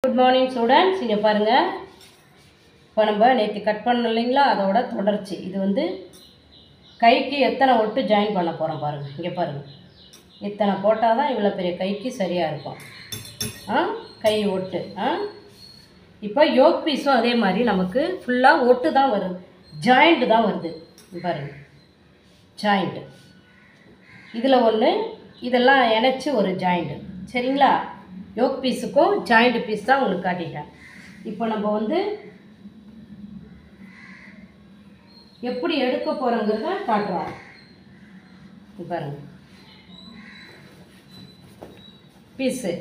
Good morning students. இங்கே பாருங்கள், இப்போ நம்ம நேற்று கட் பண்ணோம் இல்லைங்களா, அதோட தொடர்ச்சி. இது வந்து கைக்கு எத்தனை ஒட்டு ஜாயின் பண்ண போகிறோம் பாருங்கள். இங்கே பாருங்கள், இத்தனை போட்டால் தான் இவ்வளோ பெரிய கைக்கு சரியாக இருக்கும். கை ஒட்டு. இப்போ யோக் பீஸும் அதே மாதிரி நமக்கு ஃபுல்லாக ஒட்டு தான் வருது, ஜாயிண்ட்டு தான் வருது. பாருங்கள், ஜாயிண்ட்டு இதில் ஒன்று, இதெல்லாம் இணைச்சி ஒரு ஜாயிண்ட்டு. சரிங்களா? யோக் பீஸுக்கும் ஜாயிண்ட் பீஸ் தான் உங்களுக்கு காட்டிட்டேன். இப்போ நம்ம வந்து எப்படி எடுக்க போகிறோங்கிறத காட்டுறோம். பாருங்க, பீஸு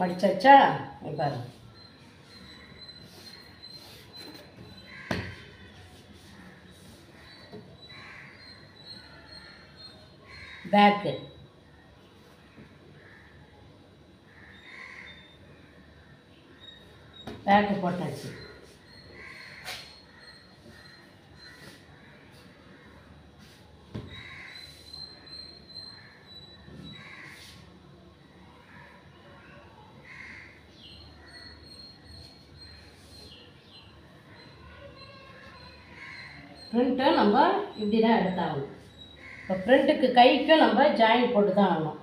மடிச்சாச்சா? பாருங்க, பேக்கு போட்டாச்சு. ஃப்ரண்ட்டை நம்ம இப்படி தான் எடுத்தாகணும். இப்போ ஃப்ரண்ட்டுக்கு கைக்கும் நம்ம ஜாயின் போட்டு தான் ஆகணும்.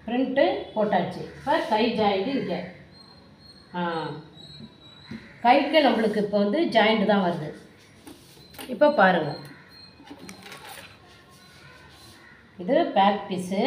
ஃப்ரண்ட்டு போட்டாச்சு. இப்போ கை ஜாயிண்ட்டு இங்கே. கைக்கு நம்மளுக்கு இப்போ வந்து ஜாயிண்ட் தான் வருது. இப்போ பாருங்கள், இது பேக் பீஸு,